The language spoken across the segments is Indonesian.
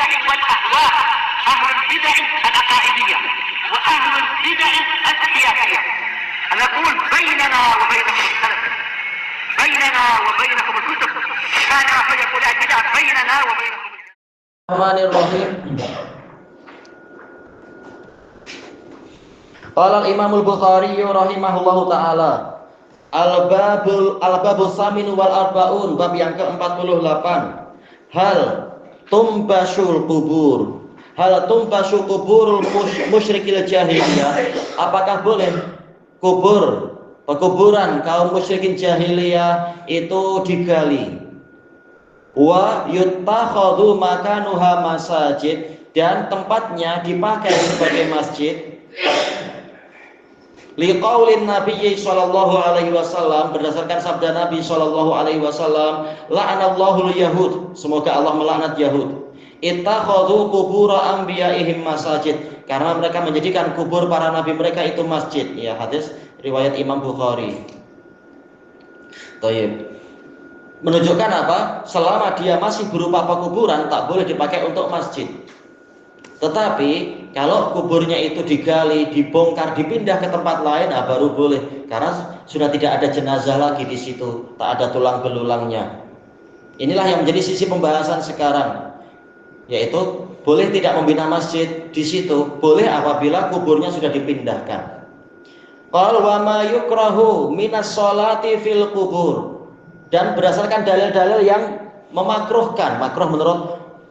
البدع والأهواء، أهل البدع العقائدية وأهل البدع السياسية. نقول بيننا وبينكم السلف، بيننا وبينكم الكتب، كان فيقول البدع بيننا وبينكم. Bismillahirrahmanirrahim. Qala al-Imam al-Bukhari rahimahullahu taala, al-babul samin wal arbaun, bab yang ke-48. Hal tumbashul kubur, hal tumbashul kuburul musyrikil jahiliyah, apakah boleh pekuburan kaum musyrikin jahiliyah itu digali? Wa yuttakhadhu makanuha masajid, dan tempatnya dipakai sebagai masjid. Liqaulin Nabi sallallahu alaihi wasallam, berdasarkan sabda Nabi sallallahu alaihi wasallam, la'anallahu al-yahud, semoga Allah melaknat Yahud, ittakhadhu qubura anbiya'ihim masajid, karena mereka menjadikan kubur para nabi mereka itu masjid. Ya, hadis riwayat Imam Bukhari. Baik. Menunjukkan apa? Selama dia masih berupa pekuburan, tak boleh dipakai untuk masjid. Tetapi kalau kuburnya itu digali, dibongkar, dipindah ke tempat lain, baru boleh, karena sudah tidak ada jenazah lagi di situ, tak ada tulang belulangnya. Inilah yang menjadi sisi pembahasan sekarang, yaitu boleh tidak membina masjid di situ, boleh apabila kuburnya sudah dipindahkan. Qal wa ma yukrahu minas sholati fil kubur, dan berdasarkan dalil-dalil yang memakruhkan, makruh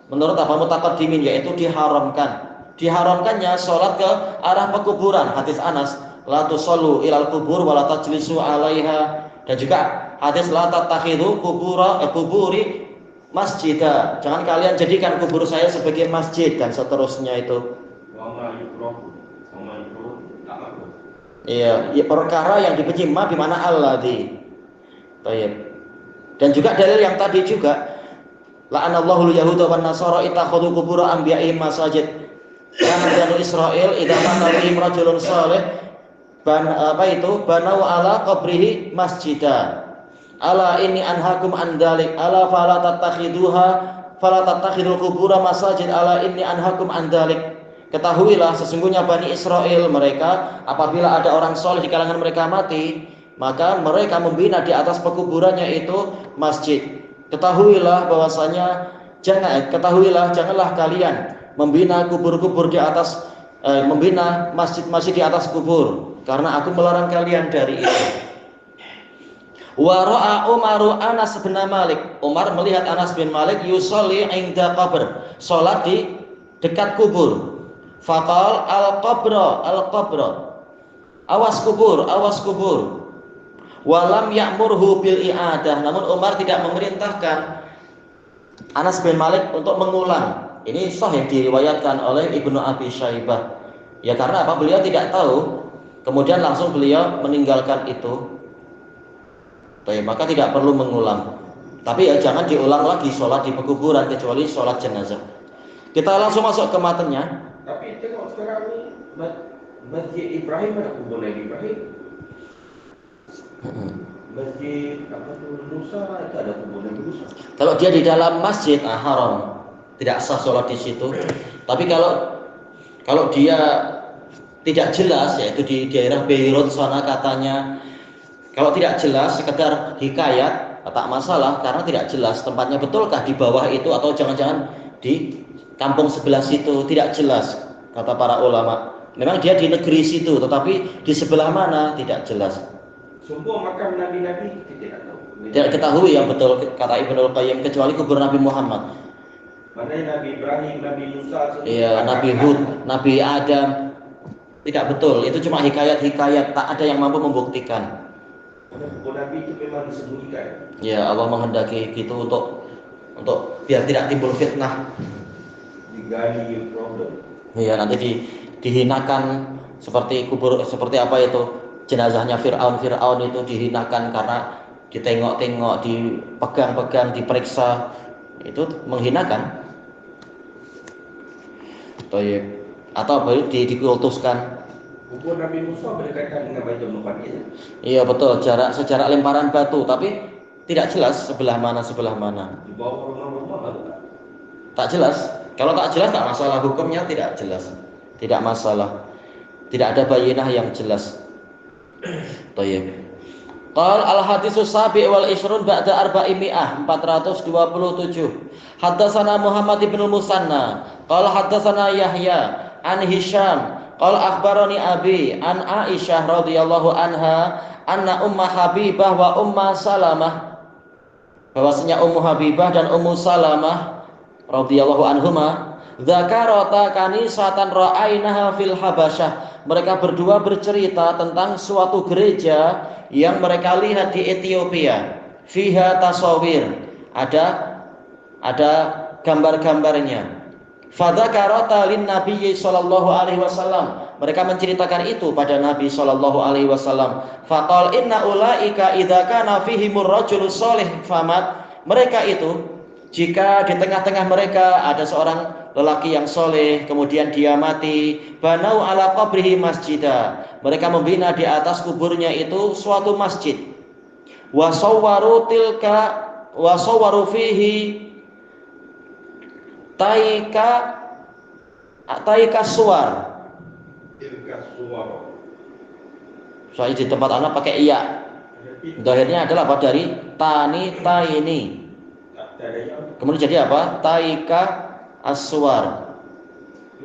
menurut apa mutaqaddimin, yaitu diharamkannya sholat ke arah pekuburan. Hadis Anas, la tusallu ilal kubur wa la tajlisu 'alaiha, dan juga hadis la tattakhidhu kuburi masjidah, jangan kalian jadikan kubur saya sebagai masjid, dan seterusnya itu. Iya, perkara yang dibenci ma di mana alladzi. Baik. Dan juga dalil yang tadi juga, la'anallahu al-yahuda wan nasara ittakhadhu qubur anbiya'ihim masajid. Karena Bani Israil idza mata bihim rajulun salih banau ala qabrihi masjida. Ala inni anhakum an dzalik, ala fala tattakhidul qubura masajid, ala inni anhakum an dzalik. Ketahuilah sesungguhnya Bani Israil, mereka apabila ada orang saleh di kalangan mereka mati, maka mereka membina di atas pekuburannya itu masjid. Ketahuilah janganlah kalian membina kubur-kubur di atas membina masjid-masjid di atas kubur, karena aku melarang kalian dari itu. Wa ra'a Umaru Anas bin Malik, Umar melihat Anas bin Malik yusolli inda qabr, salat di dekat kubur. Faqal al-qabra, awas kubur. Walam ya'murhu bil i'adah, namun Umar tidak memerintahkan Anas bin Malik untuk mengulang. Ini sahih diriwayatkan oleh Ibnu Abi Syaibah. Ya karena apa? Beliau tidak tahu, kemudian langsung beliau meninggalkan itu. Baik, maka tidak perlu mengulang. Tapi ya jangan diulang lagi sholat di pekuburan kecuali sholat jenazah. Kita langsung masuk ke matanya. Tapi tengok sekarang ni Masjid Ibrahim, ada kubur Nabi Ibrahim. Masjid Musa, itu ada kubur Nabi Musa. Kalau dia di dalam masjid haram, tidak sah sholat di situ. Tapi kalau dia tidak jelas, yaitu di daerah Beirut sana katanya, kalau tidak jelas sekedar hikayat, tak masalah, karena tidak jelas tempatnya betulkah di bawah itu atau jangan-jangan di kampung sebelah situ, tidak jelas kata para ulama. Memang dia di negeri situ, tetapi di sebelah mana tidak jelas. Semua makam Nabi-Nabi kita tidak tahu. Tidak ketahui yang betul, kata Ibnul Qayyim, kecuali kubur Nabi Muhammad. Mana Nabi Ibrahim, Nabi Musa, Iya, Nabi Hud, Nabi Adam, tidak betul. Itu cuma hikayat-hikayat, tak ada yang mampu membuktikan. Kubur Nabi itu memang disembunyikan. Ya, Allah menghendaki gitu untuk biar tidak timbul fitnah. Digali problem. Iya, nanti dihinakan seperti apa itu jenazahnya Fir'aun itu dihinakan karena ditengok-tengok, dipegang-pegang, diperiksa, itu menghinakan. Atau dikultuskan. Kubur Nabi Musa berdekatan dengan Baitul Muqaddas. Iya betul, sejarak lemparan batu, tapi tidak jelas sebelah mana. Di bawah rumah-rumah baru tak jelas. Kalau tak jelas tak masalah, hukumnya tidak jelas, tidak masalah, tidak ada bayinah yang jelas. Tayyib. Qal al-haditsus sabi' wal ishrun ba'da arba'imi'ah 427. Haddatsana Muhammad ibn Musanna qala haddatsana Yahya an Hisham qala akhbarani abi an Aisyah radhiyallahu anha anna Ummu Habibah wa Ummu Salamah, bahwasanya Ummu Habibah dan Ummu Salamah radhiyallahu anhuma dzakarata kanisatan ra'ainaha fil Habasyah, mereka berdua bercerita tentang suatu gereja yang mereka lihat di Ethiopia. Fiha tasawir, ada gambar-gambarnya. Fadzakarata lin Nabi sallallahu alaihi wasallam, mereka menceritakan itu pada Nabi sallallahu alaihi wasallam. Faqal inna ulaika idza kana fihimur rajulus shalih famat, mereka itu jika di tengah-tengah mereka ada seorang lelaki yang soleh, kemudian dia mati, banau ala qabrihi masjidah, mereka membina di atas kuburnya itu suatu masjid. Wasawwaru fihi taika suwar. Soalnya di tempat anak pakai iya. Dohirnya adalah apa? Dari tani taini. Kemudian jadi apa? Taika aswar.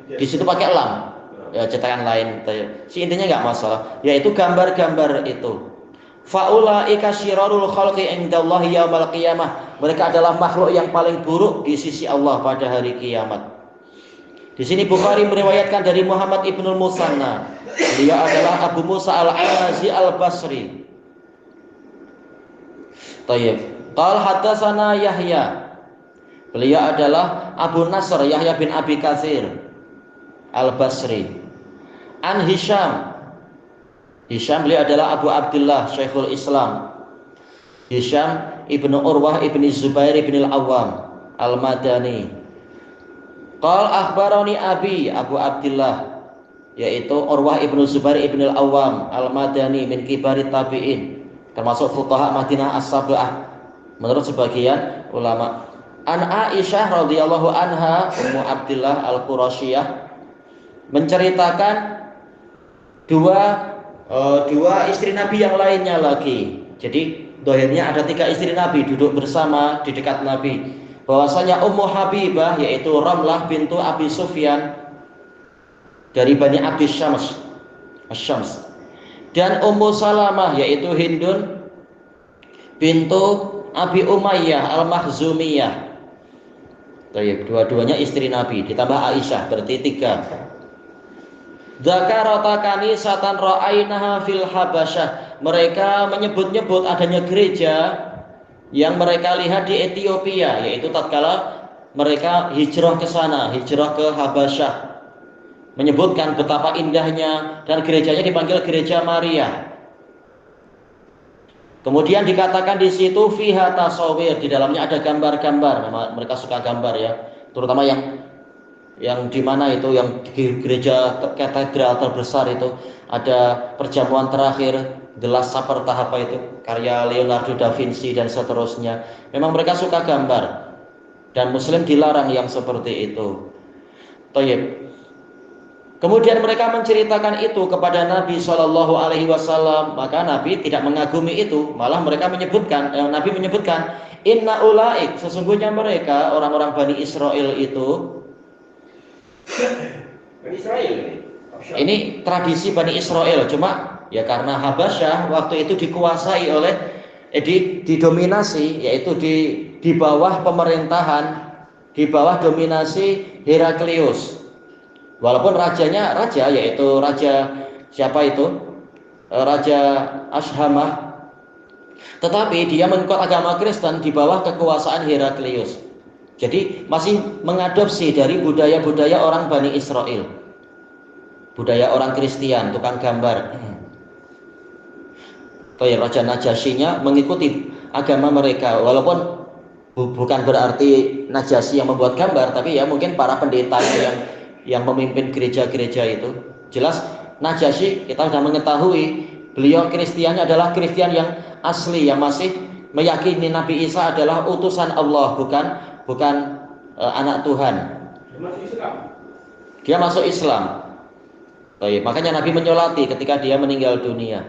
Di situ pakai lam. Ya, cetakan lain. Si intinya nggak masalah. Yaitu gambar-gambar itu. Faulaika syirarul khalqi indallahi yaumil qiyamah. Mereka adalah makhluk yang paling buruk di sisi Allah pada hari kiamat. Di sini Bukhari meriwayatkan dari Muhammad ibnul Musanna. Dia adalah Abu Musa al-Anazi al-Basri. Tayyib. Qal haddatsana Yahya. Beliau adalah Abu Nasr Yahya bin Abi Katsir al-Basri. An Hisham. Hisham beliau adalah Abu Abdullah Syekhul Islam. Hisham ibnu Urwah ibni Zubair ibn al-Awwam al-Madani. Qal akhbarani abi Abu Abdullah, yaitu Urwah ibnu Zubair ibn al-Awwam al-Madani min kibari tabi'in, termasuk fuqaha Madinah as-sab'ah menurut sebagian ulama. An Aisyah radhiyallahu anha Ummu Abdullah al-Qurasyiyah menceritakan dua istri Nabi yang lainnya lagi. Jadi dohirnya ada 3 istri Nabi duduk bersama di dekat Nabi. Bahwasanya Ummu Habibah yaitu Ramlah bintu Abi Sufyan dari Bani Abdi Syams, dan Ummu Salamah yaitu Hindun bintu Abi Umayyah al-Makhzumiyah. Dua-duanya istri Nabi ditambah Aisyah, berarti 3. Dzakarata kanisatan ra'ainaha fil Habasyah, mereka menyebut-nyebut adanya gereja yang mereka lihat di Ethiopia, yaitu tatkala mereka hijrah ke sana, hijrah ke Habasyah, menyebutkan betapa indahnya, dan gerejanya dipanggil gereja Maria. Kemudian dikatakan di situ fiha tasawir, di dalamnya ada gambar-gambar. Mereka suka gambar ya, terutama yang di mana itu, yang di gereja katedral terbesar itu ada perjamuan terakhir, The Last Supper apa itu, karya Leonardo da Vinci dan seterusnya. Memang mereka suka gambar, dan Muslim dilarang yang seperti itu. Tayyib. Kemudian mereka menceritakan itu kepada Nabi Shallallahu Alaihi Wasallam, maka Nabi tidak mengagumi itu, malah mereka menyebutkan, Nabi menyebutkan, Inna ulaik, sesungguhnya mereka orang-orang Bani Israel itu. Bani Israel ini tradisi Bani Israel, cuma ya karena Habasyah waktu itu dikuasai oleh didominasi, yaitu di bawah pemerintahan, di bawah dominasi Heraklius. Walaupun rajanya yaitu raja siapa itu? Raja Ashamah. Tetapi dia mengikut agama Kristen di bawah kekuasaan Heraklius. Jadi masih mengadopsi dari budaya-budaya orang Bani Israel. Budaya orang Kristian, tukang gambar. Raja Najashinya mengikuti agama mereka, walaupun bukan berarti Najasyi yang membuat gambar, tapi ya mungkin para pendetanya yang memimpin gereja-gereja itu. Jelas Najasyi kita sudah mengetahui beliau Kristiannya adalah Kristian yang asli, yang masih meyakini Nabi Isa adalah utusan Allah, bukan anak Tuhan. Masuk Islam. Dia masuk Islam. Baik, makanya Nabi menyolati ketika dia meninggal dunia.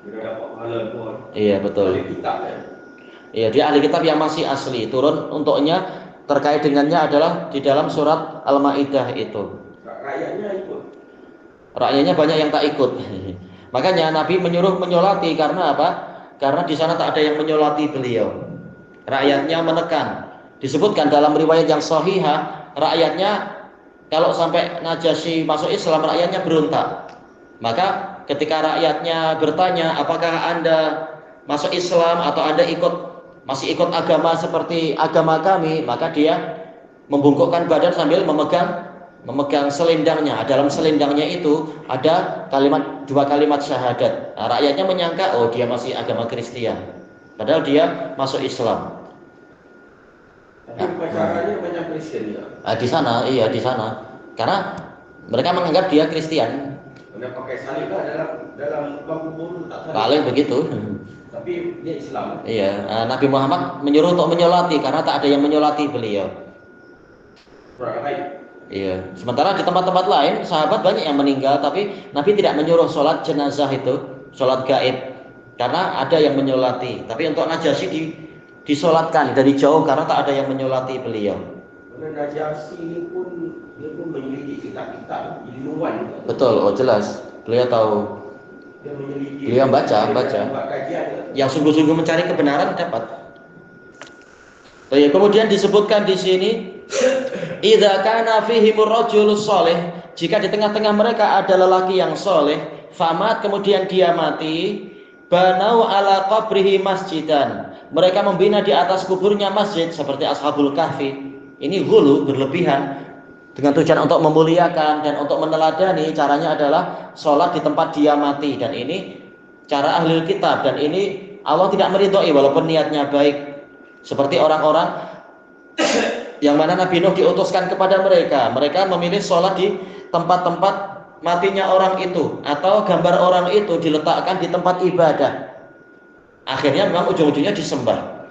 Dia dapat pahala pun. Iya betul. Ahli kitab ya. Iya, dia ahli kitab yang masih asli. Turun untuknya terkait dengannya adalah di dalam surat Al-Maidah itu. Rakyatnya ikut. Rakyatnya banyak yang tak ikut. Makanya Nabi menyuruh menyolati karena apa? Karena di sana tak ada yang menyolati beliau. Rakyatnya menekan. Disebutkan dalam riwayat yang sahihah, rakyatnya kalau sampai Najasyi masuk Islam, rakyatnya berontak. Maka ketika rakyatnya bertanya, apakah Anda masuk Islam atau Anda masih ikut agama seperti agama kami, maka dia membungkukkan badan sambil memegang selendangnya. Dalam selendangnya itu ada dua kalimat syahadat. Nah, rakyatnya menyangka, oh dia masih agama Kristen, padahal dia masuk Islam. Tapi pacarannya banyak Kristen ya. Di sana, iya di sana, karena mereka menganggap dia Kristen. Anda pakai salib lah dalam kubur tak salib. Paling begitu. Tapi dia Islam. Iya, Nabi Muhammad menyuruh untuk menyolati karena tak ada yang menyolati beliau. Iya. Sementara di tempat-tempat lain sahabat banyak yang meninggal, tapi Nabi tidak menyuruh sholat jenazah itu, sholat gaib, karena ada yang menyolati. Tapi untuk Najasyi disolatkan dari jauh karena tak ada yang menyolati beliau. Karena Najasyi ini pun menyelidiki kitab-kitab ilmuwan. Betul, oh jelas. Beliau tahu. Dia menyelidiki. Beliau baca. Buat kajian. Yang sungguh-sungguh mencari kebenaran dapat. Kemudian disebutkan di sini, idza kana fihimur rajulus shalih, jika di tengah-tengah mereka ada lelaki yang soleh, famat kemudian dia mati, banau ala qabrihi masjidan. Mereka membina di atas kuburnya masjid seperti Ashabul Kahfi. Ini ghulu, berlebihan, dengan tujuan untuk memuliakan dan untuk meneladani. Caranya adalah sholat di tempat dia mati, dan ini cara ahli kitab, dan ini Allah tidak meridhoi walaupun niatnya baik. Seperti orang-orang yang mana Nabi Nuh diutuskan kepada mereka memilih sholat di tempat-tempat matinya orang itu, atau gambar orang itu diletakkan di tempat ibadah. Akhirnya memang ujung-ujungnya disembah.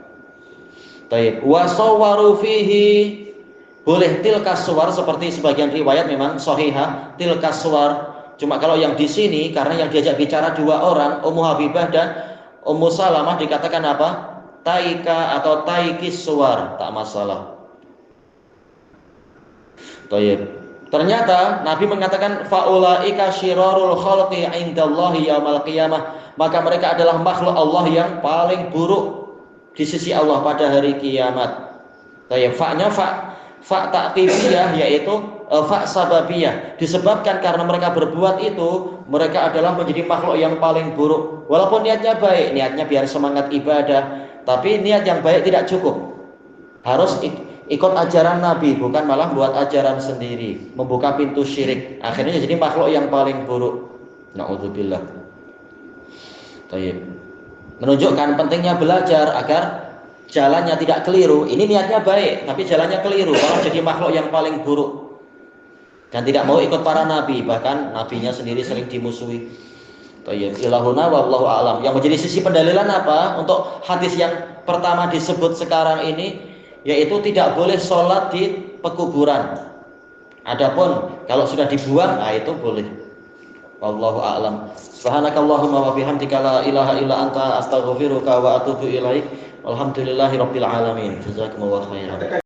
Baik, wasawwaru fihi, boleh tilkas suwar, seperti sebagian riwayat memang sahihah tilkas suwar. Cuma kalau yang di sini karena yang diajak bicara dua orang, Ummu Habibah dan Ummu Salamah, dikatakan apa? Taika atau taikis suwar, tak masalah. Baik. Ternyata Nabi mengatakan faulaika syirarul khalqi indallahi yaumil qiyamah, maka mereka adalah makhluk Allah yang paling buruk di sisi Allah pada hari kiamat. Baik, fa-nya fa ta'tibiyah, yaitu fa sababiyah, disebabkan karena mereka berbuat itu, mereka adalah menjadi makhluk yang paling buruk. Walaupun niatnya baik, niatnya biar semangat ibadah, tapi niat yang baik tidak cukup. Harus ikut ajaran Nabi, bukan malah buat ajaran sendiri, membuka pintu syirik. Akhirnya jadi makhluk yang paling buruk. Na'udzubillah. Baik. Menunjukkan pentingnya belajar agar jalannya tidak keliru. Ini niatnya baik, tapi jalannya keliru, malah jadi makhluk yang paling buruk. Dan tidak mau ikut para nabi, bahkan nabinya sendiri sering dimusuhi. Tayyib, ilahuna wallahu a'lam. Yang menjadi sisi pendalilan apa untuk hadis yang pertama disebut sekarang ini, yaitu tidak boleh sholat di pekuburan. Adapun kalau sudah dibuang, itu boleh. Wallahu a'lam. Subhanakallahumma wa bihamdika la ilaha illa anta astaghfiruka wa atubu ilaik. Walhamdulillahirabbil alamin. Jazakumullahu khairan.